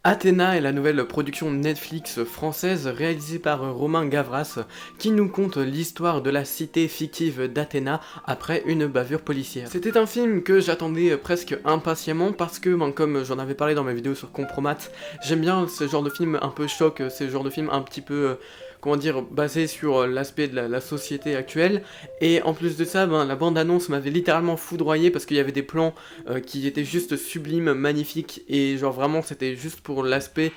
Athéna est la nouvelle production Netflix française réalisée par Romain Gavras qui nous conte l'histoire de la cité fictive d'Athéna après une bavure policière. C'était un film que j'attendais presque impatiemment parce que, comme j'en avais parlé dans ma vidéo sur Compromat, j'aime bien ce genre de film un peu choc, ce genre de film un petit peu, comment dire, basé sur l'aspect de la société actuelle. Et en plus de ça, la bande-annonce m'avait littéralement foudroyé parce qu'il y avait des plans qui étaient juste sublimes, magnifiques, et genre vraiment c'était juste pour l'aspect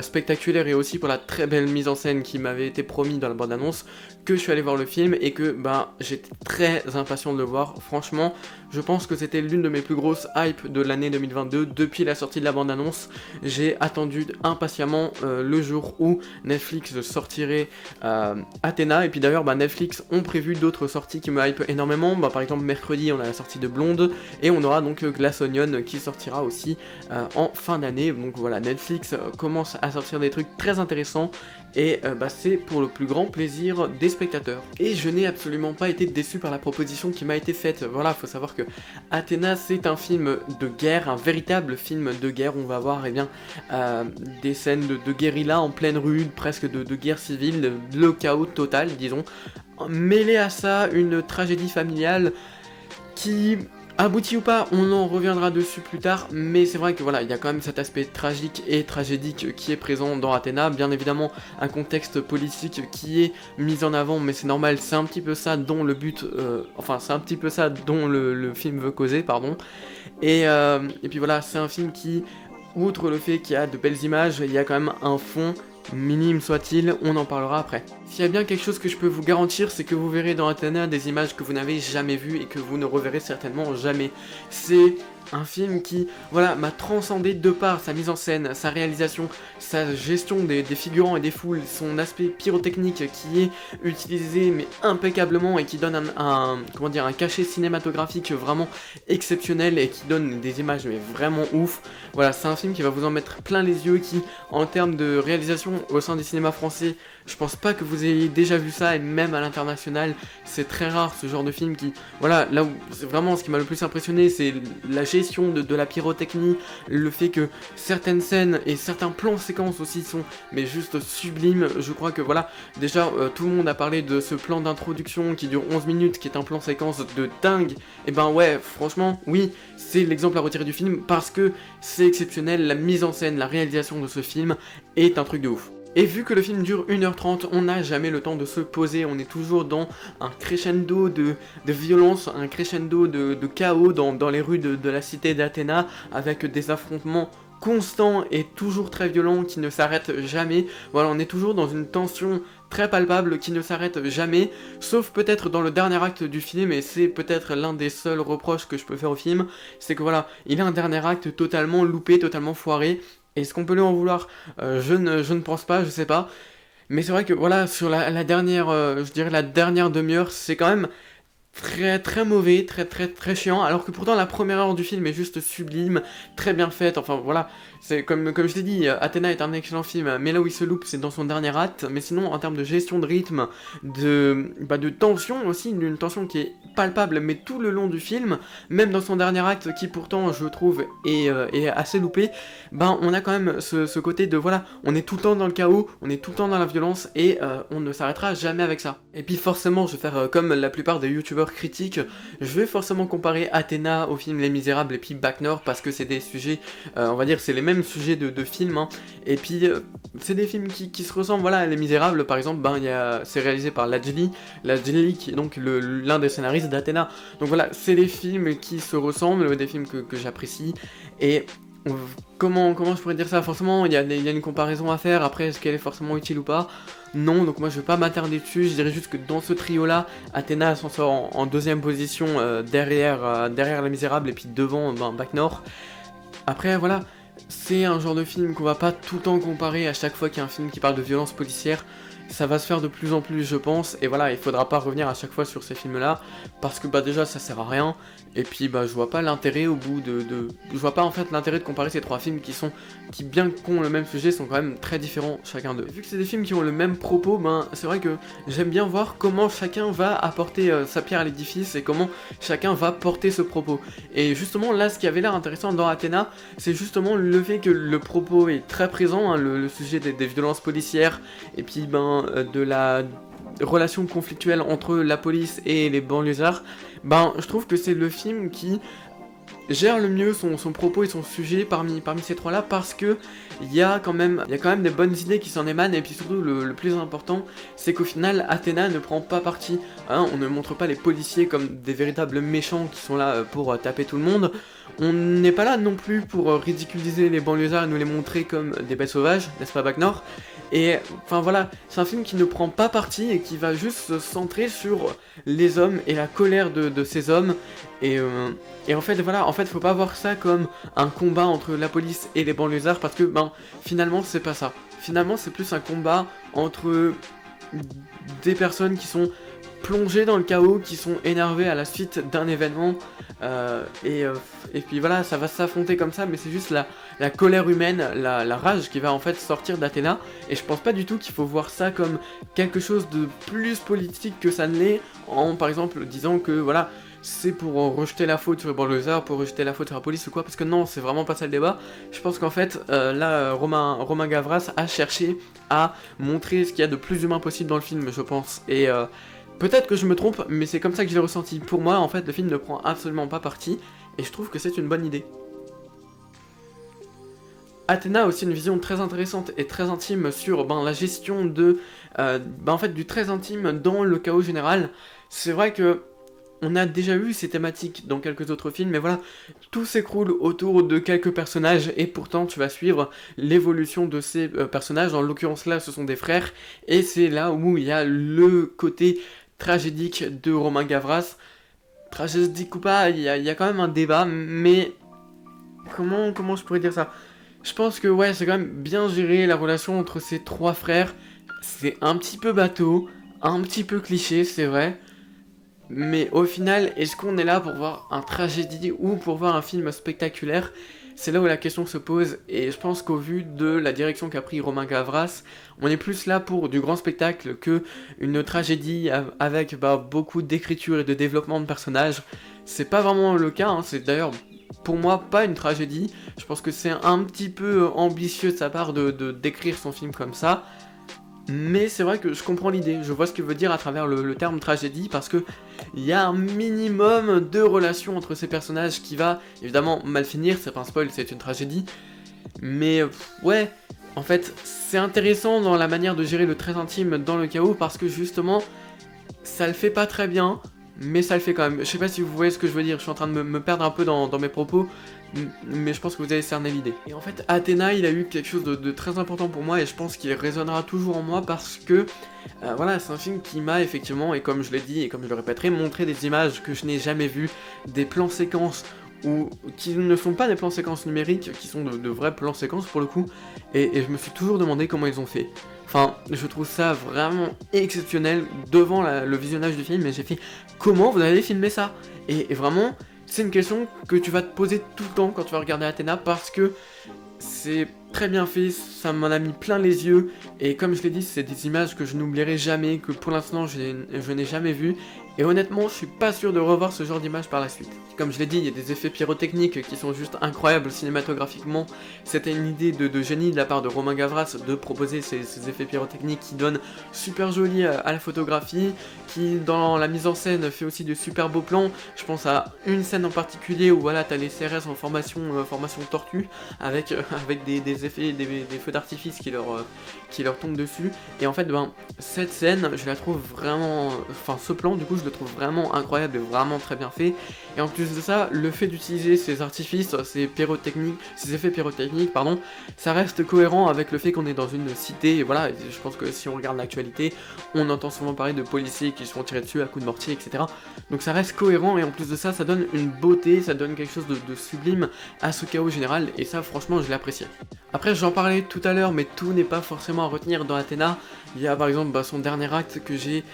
spectaculaire et aussi pour la très belle mise en scène qui m'avait été promis dans la bande-annonce que je suis allé voir le film et que j'étais très impatient de le voir. Franchement, je pense que c'était l'une de mes plus grosses hypes de l'année 2022 depuis la sortie de la bande-annonce. J'ai attendu impatiemment le jour où Netflix sortirait Athéna, et puis d'ailleurs Netflix ont prévu d'autres sorties qui me hype énormément. Par exemple mercredi on a la sortie de Blonde et on aura donc Glass Onion qui sortira aussi en fin d'année. Donc voilà, Netflix commence à sortir des trucs très intéressants et c'est pour le plus grand plaisir des spectateurs. Et je n'ai absolument pas été déçu par la proposition qui m'a été faite. Voilà, faut savoir que Athéna c'est un film de guerre, un véritable film de guerre. On va voir des scènes de guérilla en pleine rue, presque de guerre civile, le chaos total disons. Mêlé à ça, une tragédie familiale qui aboutit ou pas, on en reviendra dessus plus tard, mais c'est vrai que voilà, il y a quand même cet aspect tragique et tragédique qui est présent dans Athéna, bien évidemment un contexte politique qui est mis en avant, mais c'est normal, c'est un petit peu ça dont le but, c'est un petit peu ça dont le film veut causer, pardon, et puis voilà, c'est un film qui, outre le fait qu'il y a de belles images, il y a quand même un fond, minime soit-il, on en parlera après. S'il y a bien quelque chose que je peux vous garantir, c'est que vous verrez dans Athéna des images que vous n'avez jamais vues et que vous ne reverrez certainement jamais. C'est un film qui, voilà, m'a transcendé de par sa mise en scène, sa réalisation, sa gestion des figurants et des foules, son aspect pyrotechnique qui est utilisé mais impeccablement et qui donne un cachet cinématographique vraiment exceptionnel et qui donne des images mais vraiment ouf. Voilà, c'est un film qui va vous en mettre plein les yeux, qui, en termes de réalisation au sein des cinémas français, je pense pas que vous ayez déjà vu ça, et même à l'international, c'est très rare ce genre de film qui, voilà, là où c'est vraiment ce qui m'a le plus impressionné, c'est la gestion de la pyrotechnie, le fait que certaines scènes et certains plans séquences aussi sont, mais juste sublimes. Je crois que voilà, déjà tout le monde a parlé de ce plan d'introduction qui dure 11 minutes, qui est un plan séquence de dingue, et ouais, franchement, oui, c'est l'exemple à retirer du film parce que c'est exceptionnel, la mise en scène, la réalisation de ce film est un truc de ouf. Et vu que le film dure 1h30, on n'a jamais le temps de se poser, on est toujours dans un crescendo de violence, un crescendo de chaos dans les rues de la cité d'Athéna, avec des affrontements constants et toujours très violents qui ne s'arrêtent jamais. Voilà, on est toujours dans une tension très palpable qui ne s'arrête jamais, sauf peut-être dans le dernier acte du film, et c'est peut-être l'un des seuls reproches que je peux faire au film, c'est que voilà, il a un dernier acte totalement loupé, totalement foiré. Est-ce qu'on peut lui en vouloir? Je ne pense pas, je sais pas. Mais c'est vrai que voilà, sur la dernière, je dirais la dernière demi-heure, c'est quand même très très mauvais, très très très chiant, alors que pourtant la première heure du film est juste sublime, très bien faite, enfin voilà, c'est comme je l'ai dit, Athéna est un excellent film, mais là où il se loupe c'est dans son dernier acte, mais sinon en termes de gestion de rythme, de tension aussi, d'une tension qui est palpable, mais tout le long du film, même dans son dernier acte qui pourtant je trouve est assez loupé, on a quand même ce côté de voilà, on est tout le temps dans le chaos, on est tout le temps dans la violence, et on ne s'arrêtera jamais avec ça. Et puis forcément je vais faire comme la plupart des youtubeurs critiques, je vais forcément comparer Athéna au film Les Misérables et puis Bac Nord parce que c'est des sujets, on va dire c'est les mêmes sujets de films, hein. Et puis c'est des films qui se ressemblent. Voilà, Les Misérables par exemple, c'est réalisé par Lajli qui est donc l'un des scénaristes d'Athéna. Donc voilà, c'est des films qui se ressemblent, des films que j'apprécie, et comment je pourrais dire ça? Forcément, il y a une comparaison à faire, après est-ce qu'elle est forcément utile ou pas? Non, donc moi je vais pas m'attarder dessus, je dirais juste que dans ce trio-là, Athéna s'en sort en deuxième position, derrière Les Misérables et puis devant Bac Nord. Après voilà, c'est un genre de film qu'on va pas tout le temps comparer à chaque fois qu'il y a un film qui parle de violence policière. ça va se faire de plus en plus je pense, et voilà, il faudra pas revenir à chaque fois sur ces films là, parce que bah déjà ça sert à rien, et puis bah je vois pas l'intérêt au bout je vois pas en fait l'intérêt de comparer ces trois films qui bien qu'ont le même sujet sont quand même très différents chacun d'eux. Vu que c'est des films qui ont le même propos, ben c'est vrai que j'aime bien voir comment chacun va apporter sa pierre à l'édifice et comment chacun va porter ce propos. Et justement là ce qui avait l'air intéressant dans Athéna, c'est justement le fait que le propos est très présent, hein, le sujet des violences policières, et puis ben de la relation conflictuelle entre la police et les banlieusards, ben je trouve que c'est le film qui gère le mieux son propos et son sujet parmi ces trois là, parce que il y a quand même des bonnes idées qui s'en émanent, et puis surtout le plus important c'est qu'au final Athéna ne prend pas parti, hein, on ne montre pas les policiers comme des véritables méchants qui sont là pour taper tout le monde, on n'est pas là non plus pour ridiculiser les banlieusards et nous les montrer comme des bêtes sauvages, n'est-ce pas Bac Nord? Et enfin voilà, c'est un film qui ne prend pas parti et qui va juste se centrer sur les hommes et la colère de ces hommes. Et en fait voilà, en fait faut pas voir ça comme un combat entre la police et les banlieusards, parce que ben finalement c'est pas ça. Finalement c'est plus un combat entre des personnes qui sont plongées dans le chaos, qui sont énervées à la suite d'un événement, et puis voilà, ça va s'affronter comme ça, mais c'est juste la colère humaine, la rage qui va en fait sortir d'Athéna, et je pense pas du tout qu'il faut voir ça comme quelque chose de plus politique que ça ne l'est, en par exemple disant que voilà, c'est pour rejeter la faute sur les banlieusards, pour rejeter la faute sur la police ou quoi, parce que non, c'est vraiment pas ça le débat. Je pense qu'en fait, là, Romain Gavras a cherché à montrer ce qu'il y a de plus humain possible dans le film, je pense, et peut-être que je me trompe, mais c'est comme ça que je l'ai ressenti. Pour moi, en fait, le film ne prend absolument pas parti, et je trouve que c'est une bonne idée. Athéna a aussi une vision très intéressante et très intime sur la gestion en fait, du très intime dans le chaos général. C'est vrai que on a déjà eu ces thématiques dans quelques autres films, mais voilà, tout s'écroule autour de quelques personnages, et pourtant tu vas suivre l'évolution de ces personnages. En l'occurrence là, ce sont des frères, et c'est là où il y a le côté tragédique de Romain Gavras. Tragédique ou pas, il y a quand même un débat, mais comment je pourrais dire ça? Je pense que ouais, c'est quand même bien géré la relation entre ces trois frères. C'est un petit peu bateau, un petit peu cliché, c'est vrai. Mais au final, est-ce qu'on est là pour voir un tragédie ou pour voir un film spectaculaire? C'est là où la question se pose, et je pense qu'au vu de la direction qu'a pris Romain Gavras, on est plus là pour du grand spectacle que une tragédie avec beaucoup d'écriture et de développement de personnages. C'est pas vraiment le cas, hein, c'est d'ailleurs pour moi pas une tragédie. Je pense que c'est un petit peu ambitieux de sa part de décrire son film comme ça. Mais c'est vrai que je comprends l'idée, je vois ce qu'il veut dire à travers le terme tragédie, parce que il y a un minimum de relation entre ces personnages qui va évidemment mal finir, c'est pas un spoil, c'est une tragédie. Mais ouais, en fait, c'est intéressant dans la manière de gérer le très intime dans le chaos, parce que justement, ça le fait pas très bien, mais ça le fait quand même. Je sais pas si vous voyez ce que je veux dire, je suis en train de me perdre un peu dans mes propos, mais je pense que vous avez cerné l'idée. Et en fait, Athéna, il a eu quelque chose de très important pour moi, et je pense qu'il résonnera toujours en moi, parce que voilà, c'est un film qui m'a effectivement, et comme je l'ai dit et comme je le répéterai, montré des images que je n'ai jamais vues, des plans séquences ou qui ne sont pas des plans séquences numériques, qui sont de vrais plans séquences pour le coup, et je me suis toujours demandé comment ils ont fait. Enfin, je trouve ça vraiment exceptionnel devant le visionnage du film, et j'ai fait comment vous avez filmé ça? Et vraiment, c'est une question que tu vas te poser tout le temps quand tu vas regarder Athéna, parce que c'est très bien fait, ça m'en a mis plein les yeux, et comme je l'ai dit, c'est des images que je n'oublierai jamais, que pour l'instant je n'ai jamais vues, et honnêtement, je suis pas sûr de revoir ce genre d'image par la suite. Comme je l'ai dit, il y a des effets pyrotechniques qui sont juste incroyables cinématographiquement. C'était une idée de génie de la part de Romain Gavras de proposer ces effets pyrotechniques qui donnent super joli à la photographie, qui dans la mise en scène fait aussi de super beaux plans. Je pense à une scène en particulier où voilà, t'as les CRS en formation tortue, avec des effets, des feux d'artifice qui leur tombent dessus. Et en fait, cette scène, je la trouve vraiment... Enfin, ce plan, du coup, je je le trouve vraiment incroyable et vraiment très bien fait. Et en plus de ça, le fait d'utiliser ces artifices, ces effets pyrotechniques, pardon, ça reste cohérent avec le fait qu'on est dans une cité, et voilà, je pense que si on regarde l'actualité, on entend souvent parler de policiers qui se font tirer dessus à coups de mortier, etc. Donc ça reste cohérent, et en plus de ça, ça donne une beauté, ça donne quelque chose de sublime à ce chaos général, et ça franchement je l'ai apprécié. Après j'en parlais tout à l'heure, mais tout n'est pas forcément à retenir dans Athéna. Il y a par exemple son dernier acte que j'ai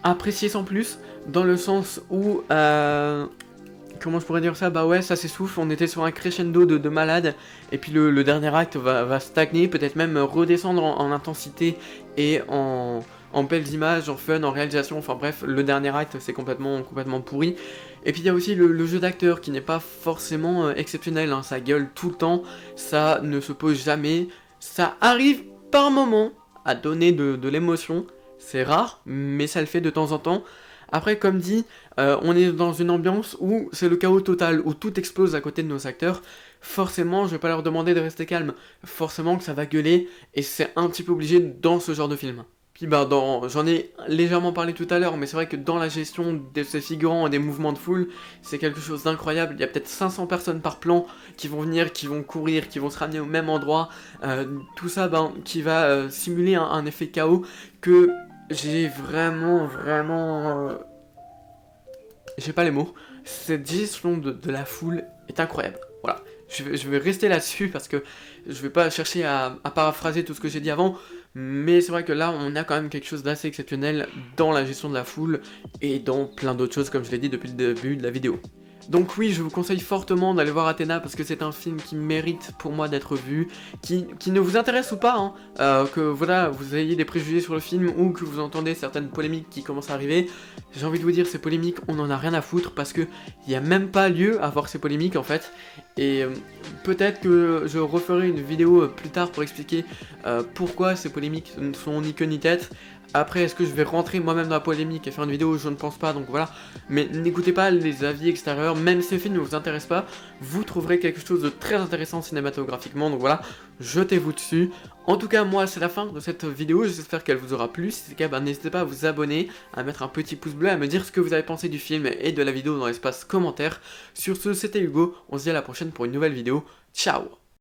apprécié sans plus, dans le sens où... comment je pourrais dire ça? Bah ouais, ça s'essouffle, on était sur un crescendo de malade, et puis le dernier acte va stagner, peut-être même redescendre en intensité et en belles images, en fun, en réalisation, enfin bref, le dernier acte c'est complètement pourri. Et puis il y a aussi le jeu d'acteur qui n'est pas forcément exceptionnel, hein, ça gueule tout le temps, ça ne se pose jamais, ça arrive par moment à donner de l'émotion, c'est rare, mais ça le fait de temps en temps. Après, comme dit, on est dans une ambiance où c'est le chaos total, où tout explose à côté de nos acteurs. Forcément, je vais pas leur demander de rester calme. Forcément que ça va gueuler, et c'est un petit peu obligé dans ce genre de film. Puis bah, j'en ai légèrement parlé tout à l'heure, mais c'est vrai que dans la gestion de ces figurants et des mouvements de foule, c'est quelque chose d'incroyable. Il y a peut-être 500 personnes par plan qui vont venir, qui vont courir, qui vont se ramener au même endroit. Tout ça, qui va simuler un effet chaos que... j'ai vraiment... j'ai pas les mots. Cette gestion de la foule est incroyable. Voilà. Je vais rester là-dessus parce que je vais pas chercher à paraphraser tout ce que j'ai dit avant. Mais c'est vrai que là, on a quand même quelque chose d'assez exceptionnel dans la gestion de la foule et dans plein d'autres choses, comme je l'ai dit depuis le début de la vidéo. Donc oui, je vous conseille fortement d'aller voir Athéna parce que c'est un film qui mérite pour moi d'être vu, qui ne vous intéresse ou pas, hein, que voilà, vous ayez des préjugés sur le film ou que vous entendez certaines polémiques qui commencent à arriver. J'ai envie de vous dire, ces polémiques, on n'en a rien à foutre parce que il n'y a même pas lieu à avoir ces polémiques en fait. Et peut-être que je referai une vidéo plus tard pour expliquer pourquoi ces polémiques ne sont ni queue ni tête. Après, est-ce que je vais rentrer moi-même dans la polémique et faire une vidéo? Je ne pense pas, donc voilà. Mais n'écoutez pas les avis extérieurs, même si le film ne vous intéresse pas, vous trouverez quelque chose de très intéressant cinématographiquement, donc voilà, jetez-vous dessus. En tout cas, moi, c'est la fin de cette vidéo, j'espère qu'elle vous aura plu. Si c'est le cas, n'hésitez pas à vous abonner, à mettre un petit pouce bleu, à me dire ce que vous avez pensé du film et de la vidéo dans l'espace commentaire. Sur ce, c'était Hugo, on se dit à la prochaine pour une nouvelle vidéo. Ciao!